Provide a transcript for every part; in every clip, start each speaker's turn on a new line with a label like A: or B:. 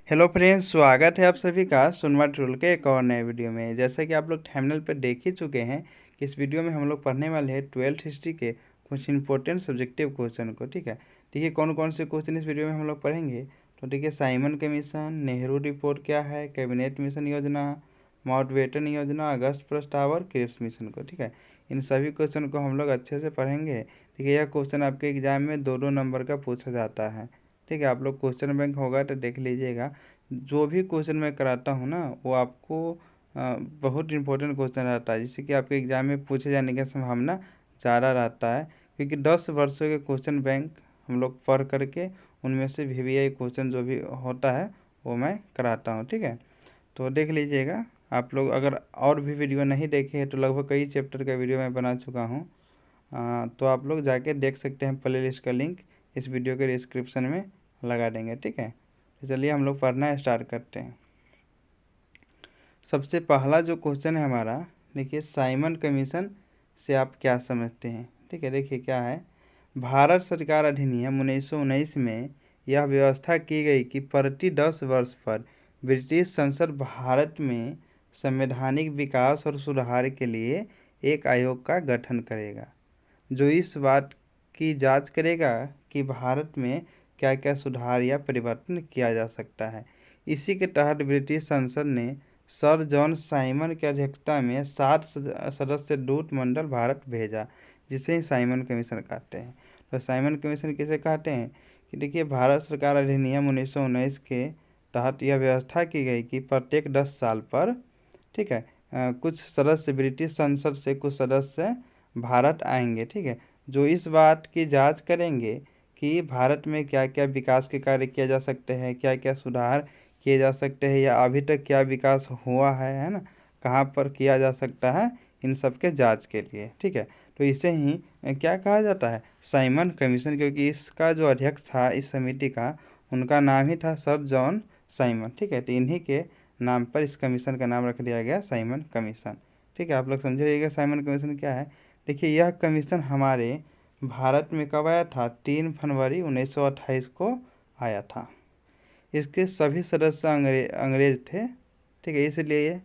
A: Hello friends, स्वागत है आप सभी का सुनवा ट्रूल के एक और नए वीडियो में। जैसा कि आप लोग थंबनेल पर देख ही चुके हैं कि इस वीडियो में हम लोग पढ़ने वाले हैं 12th हिस्ट्री के कुछ इंपॉर्टेंट सब्जेक्टिव क्वेश्चन को। ठीक है, देखिए कौन कौन से क्वेश्चन इस वीडियो में हम लोग पढ़ेंगे। तो देखिए, साइमन कमीशन, नेहरू रिपोर्ट क्या है, कैबिनेट मिशन योजना, माउंटबेटन योजना, अगस्त प्रस्ताव और क्रिप्स मिशन को। ठीक है, इन सभी क्वेश्चन को हम लोग अच्छे से पढ़ेंगे। ठीक है, यह क्वेश्चन आपके एग्जाम में 2-2 नंबर का पूछा जाता है। ठीक है, आप लोग क्वेश्चन बैंक होगा तो देख लीजिएगा। जो भी क्वेश्चन मैं कराता हूँ ना, वो आपको बहुत इंपॉर्टेंट क्वेश्चन रहता है, जिससे कि आपके एग्जाम में पूछे जाने की संभावना ज़्यादा रहता है। क्योंकि 10 वर्षों के क्वेश्चन बैंक हम लोग पढ़ करके उनमें से VVI क्वेश्चन जो भी होता है वो मैं कराता हूँ। ठीक है, तो देख लीजिएगा। आप लोग अगर और भी वीडियो नहीं देखे हैं तो लगभग कई चैप्टर का वीडियो मैं बना चुका हूँ। तो आप लोग जाके देख सकते हैं। प्ले लिस्ट का लिंक इस वीडियो के डिस्क्रिप्शन में लगा देंगे। ठीक है, तो चलिए हम लोग पढ़ना स्टार्ट करते हैं। सबसे पहला जो क्वेश्चन है हमारा, देखिए साइमन कमीशन से आप क्या समझते हैं। ठीक है, देखिए क्या है। भारत सरकार अधिनियम 1919 में यह व्यवस्था की गई कि प्रति 10 वर्ष पर ब्रिटिश संसद भारत में संवैधानिक विकास और सुधार के लिए एक आयोग का गठन करेगा, जो इस बात की जांच करेगा कि भारत में क्या क्या सुधार या परिवर्तन किया जा सकता है। इसी के तहत ब्रिटिश संसद ने सर जॉन साइमन की अध्यक्षता में 7 सदस्य दूत मंडल भारत भेजा, जिसे साइमन कमीशन कहते हैं। तो साइमन कमीशन किसे कहते हैं कि देखिए, भारत सरकार अधिनियम 1919 के तहत यह व्यवस्था की गई कि प्रत्येक 10 साल पर, ठीक है, कुछ सदस्य ब्रिटिश संसद से कुछ सदस्य भारत आएंगे। ठीक है, जो इस बात की जांच करेंगे कि भारत में क्या क्या विकास के कार्य किए जा सकते हैं, क्या क्या सुधार किए जा सकते हैं, या अभी तक क्या विकास हुआ है ना, कहाँ पर किया जा सकता है, इन सब के जांच के लिए। ठीक है, तो इसे ही क्या कहा जाता है, साइमन कमीशन। क्योंकि इसका जो अध्यक्ष था इस समिति का, उनका नाम ही था सर जॉन साइमन। ठीक है, तो इन्हीं के नाम पर इस कमीशन का नाम रख दिया गया साइमन कमीशन। ठीक है, आप लोग समझिएगा साइमन कमीशन क्या है। देखिए, यह कमीशन हमारे भारत में कब आया था, 3 फरवरी 1928 को आया था। इसके सभी सदस्य अंग्रेज थे। ठीक है, इसलिए ये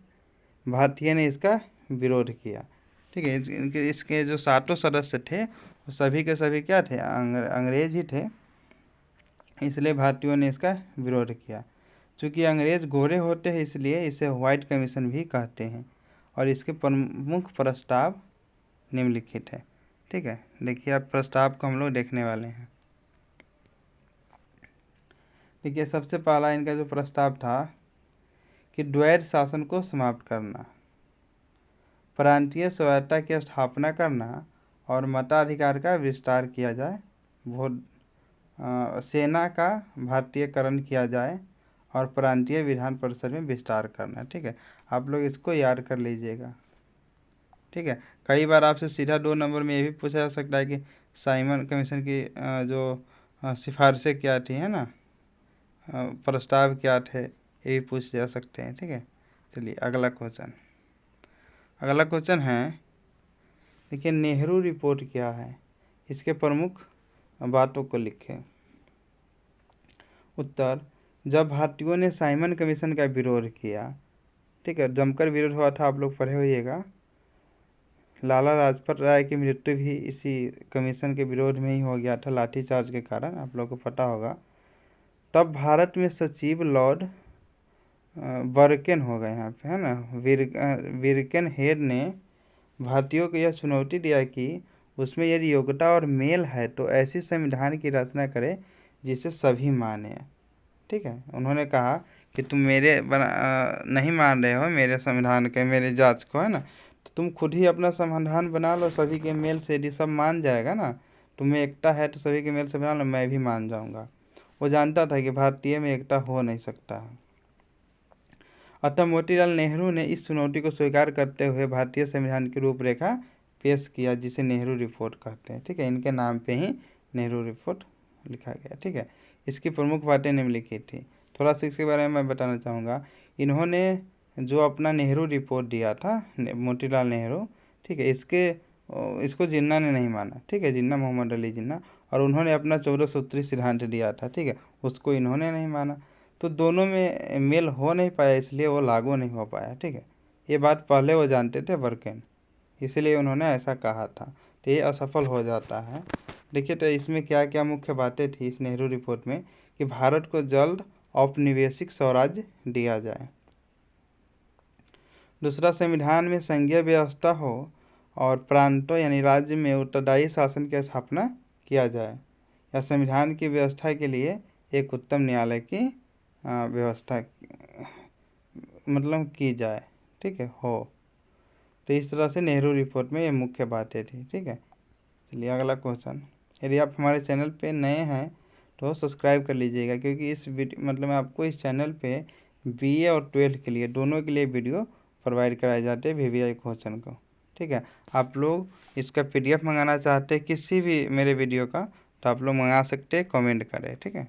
A: भारतीय ने इसका विरोध किया। ठीक है, इनके इसके जो 7 सदस्य थे वो सभी के सभी क्या थे, अंग्रेज ही थे। इसलिए भारतीयों ने इसका विरोध किया। चूँकि अंग्रेज गोरे होते हैं, इसलिए इसे व्हाइट कमीशन भी कहते हैं। और इसके प्रमुख प्रस्ताव निम्नलिखित है। ठीक है, देखिए आप प्रस्ताव को हम लोग देखने वाले हैं। देखिए, सबसे पहला इनका जो प्रस्ताव था कि द्वैध शासन को समाप्त करना, प्रांतीय स्वायत्तता की स्थापना करना और मताधिकार का विस्तार किया जाए, वोट सेना का भारतीयकरण किया जाए और प्रांतीय विधान परिषद में विस्तार करना। ठीक है, आप लोग इसको याद कर लीजिएगा। ठीक है, कई बार आपसे सीधा 2 नंबर में ये भी पूछा जा सकता है कि साइमन कमीशन की जो सिफारिशें क्या थी, है ना, प्रस्ताव क्या थे, ये भी पूछ जा सकते हैं। ठीक है, चलिए अगला क्वेश्चन है। देखिए, नेहरू रिपोर्ट क्या है, इसके प्रमुख बातों को लिखें। उत्तर, जब भारतीयों ने साइमन कमीशन का विरोध किया, ठीक है, जमकर विरोध हुआ था, आप लोग पढ़े होइएगा। लाला लाजपत राय की मृत्यु भी इसी कमीशन के विरोध में ही हो गया था, लाठीचार्ज के कारण, आप लोगों को पता होगा। तब भारत में सचिव लॉर्ड बर्केन हो गए यहाँ पे, है ना, विरकेन हेड ने भारतीयों को यह चुनौती दिया कि उसमें यदि योग्यता और मेल है तो ऐसी संविधान की रचना करे जिसे सभी माने। ठीक है, उन्होंने कहा कि तुम नहीं मान रहे हो मेरे संविधान के, मेरे जांच को, है ना, तो तुम खुद ही अपना संविधान बना लो सभी के मेल से। यदि सब मान जाएगा ना, तुम्हें एकता है तो सभी के मेल से बना लो, मैं भी मान जाऊंगा। वो जानता था कि भारतीय में एकता हो नहीं सकता है। अतः मोतीलाल नेहरू ने इस चुनौती को स्वीकार करते हुए भारतीय संविधान की रूपरेखा पेश किया, जिसे नेहरू रिपोर्ट कहते हैं। ठीक है, इनके नाम पे ही नेहरू रिपोर्ट लिखा गया। ठीक है, इसकी प्रमुख बातें निम्नलिखित थी। थोड़ा सा इसके बारे में मैं बताना चाहूँगा। इन्होंने जो अपना नेहरू रिपोर्ट दिया था, मोतीलाल नेहरू, ठीक है, इसको जिन्ना ने नहीं माना। ठीक है, जिन्ना मोहम्मद अली जिन्ना, और उन्होंने अपना 14 सूत्री सिद्धांत दिया था, ठीक है, उसको इन्होंने नहीं माना। तो दोनों में मेल हो नहीं पाया, इसलिए वो लागू नहीं हो पाया। ठीक है, ये बात पहले वो जानते थे बर्किन, इसलिए उन्होंने ऐसा कहा था, तो ये असफल हो जाता है। देखिए तो इसमें क्या क्या मुख्य बातें थी इस नेहरू रिपोर्ट में, कि भारत को जल्द औपनिवेशिक स्वराज्य दिया जाए। दूसरा, संविधान में संघीय व्यवस्था हो और प्रांतों यानी राज्य में उत्तरदायी शासन की स्थापना किया जाए, या संविधान की व्यवस्था के लिए एक उत्तम न्यायालय की व्यवस्था मतलब की जाए। ठीक है, हो। तो इस तरह से नेहरू रिपोर्ट में ये मुख्य बातें थी। ठीक है, चलिए अगला क्वेश्चन। यदि आप हमारे चैनल पे नए हैं तो सब्सक्राइब कर लीजिएगा, क्योंकि इस वीडियो मतलब आपको इस चैनल पे बीए और 12th के लिए दोनों के लिए वीडियो प्रोवाइड कराए जाते हैं वीवीआई क्वेश्चन को। ठीक है, आप लोग इसका पीडीएफ मंगाना चाहते हैं किसी भी मेरे वीडियो का, तो आप लोग मंगा सकते हैं, कमेंट करें। ठीक है,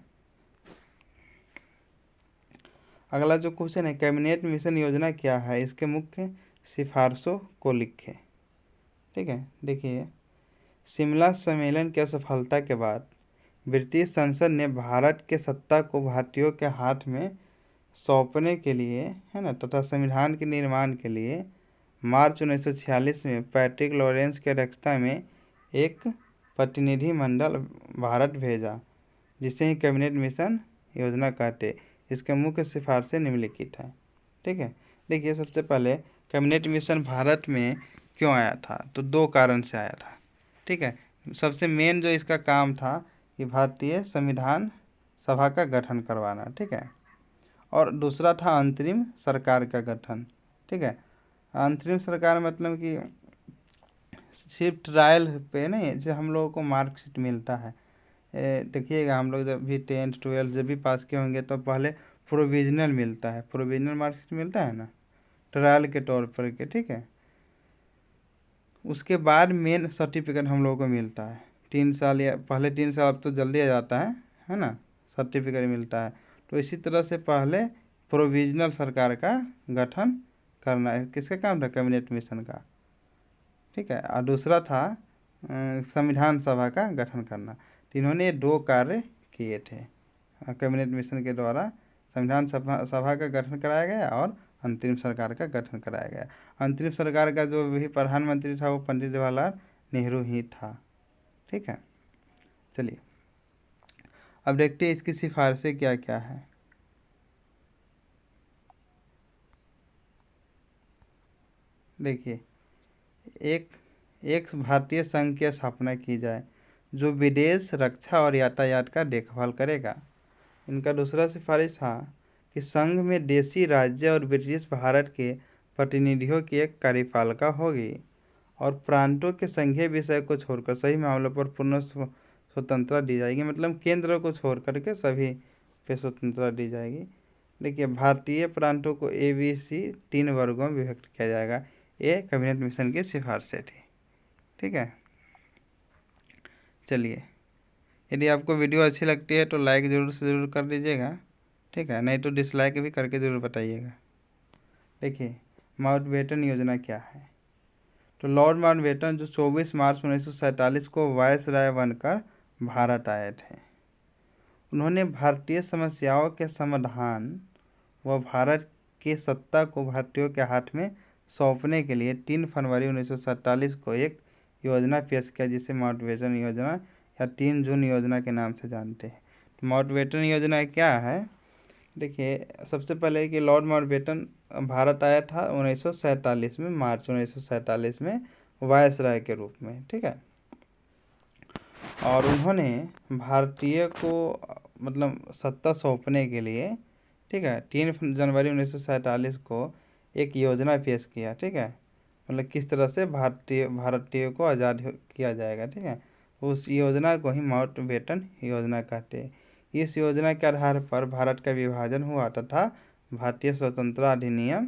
A: अगला जो क्वेश्चन है, कैबिनेट मिशन योजना क्या है, इसके मुख्य सिफारिशों को लिखें। ठीक है, देखिए, शिमला सम्मेलन की असफलता के बाद ब्रिटिश संसद ने भारत के सत्ता को भारतीयों के हाथ में सौंपने के लिए, है ना, तथा संविधान के निर्माण के लिए मार्च 1946 में पैट्रिक लॉरेंस की अध्यक्षता में एक प्रतिनिधि मंडल भारत भेजा, जिसे ही कैबिनेट मिशन योजना कहते। इसके मुख्य सिफारिशें निम्नलिखित हैं। ठीक है, देखिए, सबसे पहले कैबिनेट मिशन भारत में क्यों आया था, तो दो कारण से आया था। ठीक है, सबसे मेन जो इसका काम था कि भारतीय संविधान सभा का गठन करवाना। ठीक है, और दूसरा था अंतरिम सरकार का गठन। ठीक है, अंतरिम सरकार मतलब कि सिर्फ ट्रायल पे नहीं, जो हम लोगों को मार्कशीट मिलता है, देखिएगा हम लोग जब भी 10th 12th जब भी पास किए होंगे तो पहले प्रोविजनल मिलता है, प्रोविजनल मार्कशीट मिलता है ना, ट्रायल के तौर पर के। ठीक है, उसके बाद मेन सर्टिफिकेट हम लोगों को मिलता है 3 साल, या पहले 3 साल, अब तो जल्दी आ जाता है ना, सर्टिफिकेट मिलता है। तो इसी तरह से पहले प्रोविजनल सरकार का गठन करना है, किसका काम था, कैबिनेट मिशन का। ठीक है, और दूसरा था संविधान सभा का गठन करना। तो इन्होंने ये दो कार्य किए थे कैबिनेट मिशन के द्वारा। संविधान सभा का गठन कराया गया और अंतरिम सरकार का गठन कराया गया। अंतरिम सरकार का जो भी प्रधानमंत्री था वो पंडित जवाहरलाल नेहरू ही था। ठीक है, चलिए अब देखते हैं इसकी सिफारिशें क्या क्या है। देखिए, एक एक भारतीय संघ की स्थापना की जाए जो विदेश, रक्षा और यातायात का देखभाल करेगा। इनका दूसरा सिफारिश था कि संघ में देशी राज्य और ब्रिटिश भारत के प्रतिनिधियों की एक कार्यपालिका होगी, और प्रांतों के संघीय विषय को छोड़कर सभी मामलों पर पूर्ण स्वतंत्रता दी जाएगी। मतलब केंद्र को छोड़ करके सभी पे स्वतंत्रता दी जाएगी। देखिए, भारतीय प्रांतों को ABC 3 वर्गों में विभक्त किया जाएगा। ये कैबिनेट मिशन की सिफारिशें थी। ठीक है, चलिए, यदि आपको वीडियो अच्छी लगती है तो लाइक ज़रूर से ज़रूर कर दीजिएगा। ठीक है, नहीं तो डिसलाइक भी करके ज़रूर बताइएगा। देखिए, माउंटबेटन योजना क्या है, तो लॉर्ड माउंटबेटन जो 24 मार्च 1947 को वायसराय बनकर भारत आए थे, उन्होंने भारतीय समस्याओं के समाधान व भारत की सत्ता को भारतीयों के हाथ में सौंपने के लिए 3 फरवरी 1947 को एक योजना पेश किया, जिसे माउंटबेटन योजना या 3 जून योजना के नाम से जानते हैं। तो माउंटबेटन योजना क्या है, देखिए, सबसे पहले कि लॉर्ड माउंटबेटन भारत आया था 1947 में, मार्च 1947 में वायसराय के रूप में। ठीक है, और उन्होंने भारतीय को मतलब सत्ता सौंपने के लिए, ठीक है, 3 जनवरी 1947 को एक योजना पेश किया। ठीक है, मतलब किस तरह से भारतीयों को आज़ाद किया जाएगा। ठीक है, उस योजना को ही माउंटबेटन योजना कहते हैं। इस योजना के आधार पर भारत का विभाजन हुआ तथा भारतीय स्वतंत्रता अधिनियम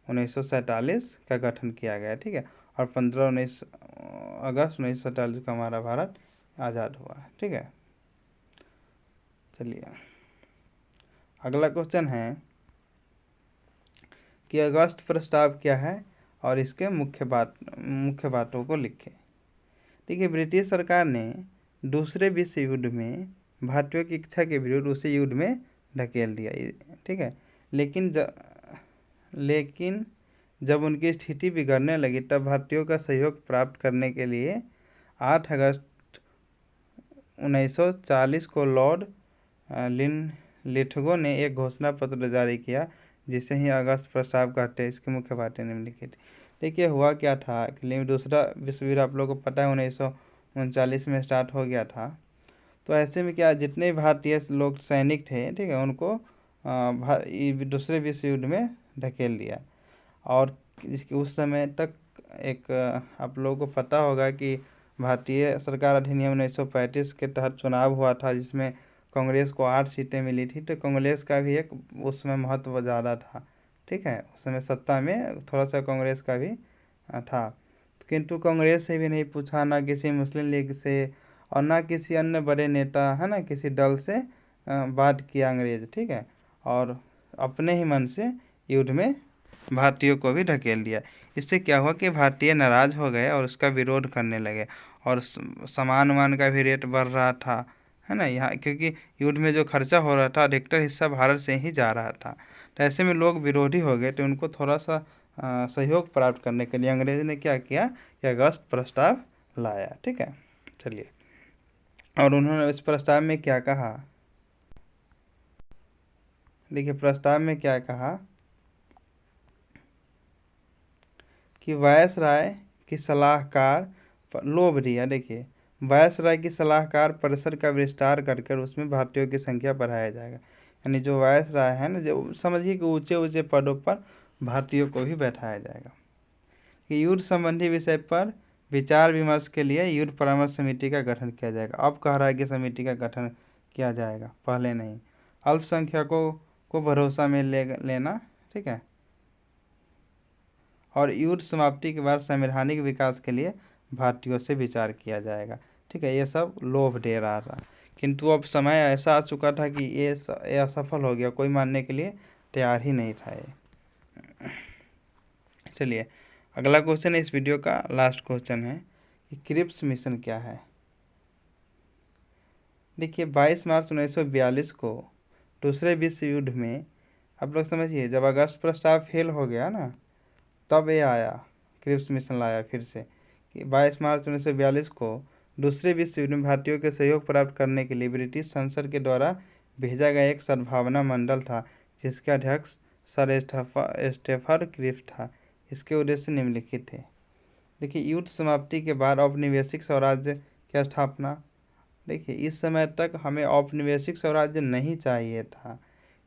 A: 1947 का गठन किया गया। ठीक है, और 15 अगस्त 1947 को हमारा भारत आज़ाद हुआ। ठीक है, चलिए अगला क्वेश्चन है कि अगस्त प्रस्ताव क्या है और इसके मुख्य बातों को लिखें। देखिए, ब्रिटिश सरकार ने दूसरे विश्व युद्ध में भारतीयों की इच्छा के विरुद्ध उसी युद्ध में ढकेल दिया। ठीक है, लेकिन लेकिन जब उनकी स्थिति बिगड़ने लगी तब भारतीयों का सहयोग प्राप्त करने के लिए 8 अगस्त 1940 को लॉर्ड लिथगो ने एक घोषणा पत्र जारी किया, जिसे ही अगस्त प्रस्ताव कहते हैं। इसकी मुख्य बातें निम्नलिखित। देखिए हुआ क्या था कि दूसरा विश्व युद्ध आप लोगों को पता है 1939 में स्टार्ट हो गया था। तो ऐसे में क्या, जितने भारतीय लोग सैनिक थे, ठीक है, उनको दूसरे विश्व युद्ध में ढकेल दिया। और उस समय तक एक आप लोगों को पता होगा कि भारतीय सरकार अधिनियम 1935 के तहत चुनाव हुआ था, जिसमें कांग्रेस को 8 सीटें मिली थी। तो कांग्रेस का भी एक उस समय महत्व ज़्यादा था। ठीक है, उस समय सत्ता में थोड़ा सा कांग्रेस का भी था, किंतु कांग्रेस से भी नहीं पूछा, ना किसी मुस्लिम लीग से, और ना किसी अन्य बड़े नेता, है ना, किसी दल से बात किया अंग्रेज। ठीक है, और अपने ही मन से युद्ध में भारतीयों को भी ढकेल दिया। इससे क्या हुआ कि भारतीय नाराज हो गए और उसका विरोध करने लगे, और सामान वामान का भी रेट बढ़ रहा था, है ना, यहाँ, क्योंकि युद्ध में जो खर्चा हो रहा था अधिकतर हिस्सा भारत से ही जा रहा था। तो ऐसे में लोग विरोधी हो गए। तो उनको थोड़ा सा सहयोग प्राप्त करने के लिए अंग्रेज ने क्या किया कि अगस्त प्रस्ताव लाया। ठीक है, चलिए, और उन्होंने इस प्रस्ताव में क्या कहा, देखिए प्रस्ताव में क्या कहा कि वायसराय की सलाहकार लोभ दिया। देखिए, वायसराय की सलाहकार परिषद का विस्तार करके उसमें भारतीयों की संख्या बढ़ाया जाएगा। यानी जो वायसराय है ना, जो समझिए कि ऊंचे ऊंचे पदों पर भारतीयों को भी बैठाया जाएगा। कि युद्ध संबंधी विषय पर विचार विमर्श के लिए युद्ध परामर्श समिति का गठन किया जाएगा। अब कह रहा है कि समिति का गठन किया जाएगा, पहले नहीं। अल्पसंख्यकों को भरोसा में लेना, ठीक है, और युद्ध समाप्ति के बाद संवैधानिक विकास के लिए भारतीयों से विचार किया जाएगा। ठीक है, ये सब लोभ दे रहा था, किंतु अब समय ऐसा आ चुका था कि ये असफल हो गया, कोई मानने के लिए तैयार ही नहीं था ये। चलिए, अगला क्वेश्चन इस वीडियो का लास्ट क्वेश्चन है कि क्रिप्स मिशन क्या है। देखिए 22 मार्च 1942 को दूसरे विश्व युद्ध में, आप लोग समझिए, जब अगस्त प्रस्ताव फेल हो गया ना, तब ये आया, क्रिप्स मिशन लाया फिर से, कि 22 मार्च 1942 को दूसरे विश्व युद्ध में भारतीयों के सहयोग प्राप्त करने के लिए ब्रिटिश संसद के द्वारा भेजा गया एक सद्भावना मंडल था, जिसके अध्यक्ष सर स्टेफन क्रिप्स था। इसके उद्देश्य निम्नलिखित थे। देखिए, युद्ध समाप्ति के बाद औपनिवेशिक स्वराज्य की स्थापना। देखिए, इस समय तक हमें औपनिवेशिक स्वराज्य नहीं चाहिए था।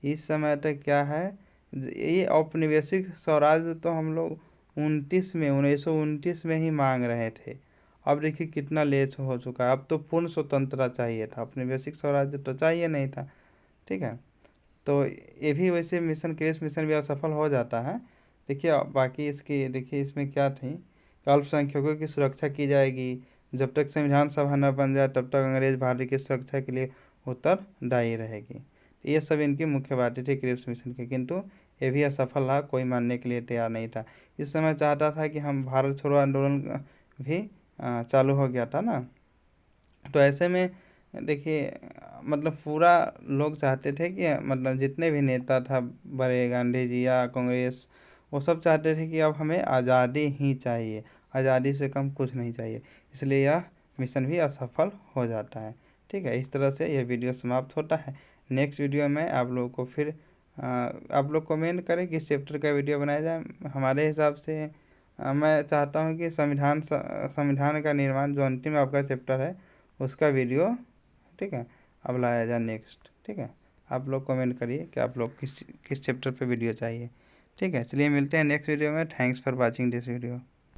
A: इस समय तक क्या है, ये औपनिवेशिक स्वराज्य तो हम लोग 1929 में ही मांग रहे थे। अब देखिए कितना लेट हो चुका है। अब तो पूर्ण स्वतंत्रता चाहिए था, औपनिवेशिक स्वराज्य तो चाहिए नहीं था। ठीक है, तो ये भी वैसे मिशन, क्रिप्स मिशन भी असफल हो जाता है। देखिए बाकी इसकी, देखिए इसमें क्या थी, अल्पसंख्यकों की सुरक्षा की जाएगी। जब तक संविधान सभा न बन जाए तब तक अंग्रेज भारत की सुरक्षा के लिए उत्तरदायी रहेगी। ये सब इनकी मुख्य बातें थी क्रिप्स मिशन की, किंतु ये भी असफल रहा, कोई मानने के लिए तैयार नहीं था। इस समय चाहता था कि हम भारत छोड़ो आंदोलन भी चालू हो गया था ना। तो ऐसे में देखिए, मतलब पूरा लोग चाहते थे कि, मतलब जितने भी नेता था बड़े, गांधी जी या कांग्रेस, वो सब चाहते थे कि अब हमें आज़ादी ही चाहिए, आज़ादी से कम कुछ नहीं चाहिए। इसलिए यह मिशन भी असफल हो जाता है। ठीक है, इस तरह से यह वीडियो समाप्त होता है। नेक्स्ट वीडियो में आप लोगों को फिर आप लोग कमेंट करें किस चैप्टर का वीडियो बनाया जाए। हमारे हिसाब से मैं चाहता हूँ कि संविधान का निर्माण, जो अंतिम आपका चैप्टर है, उसका वीडियो, ठीक है, अब लाया जाए नेक्स्ट। ठीक है, आप लोग कमेंट करिए कि आप लोग किस चैप्टर पे वीडियो चाहिए। ठीक है, चलिए मिलते हैं नेक्स्ट वीडियो में। Thanks for watching this video.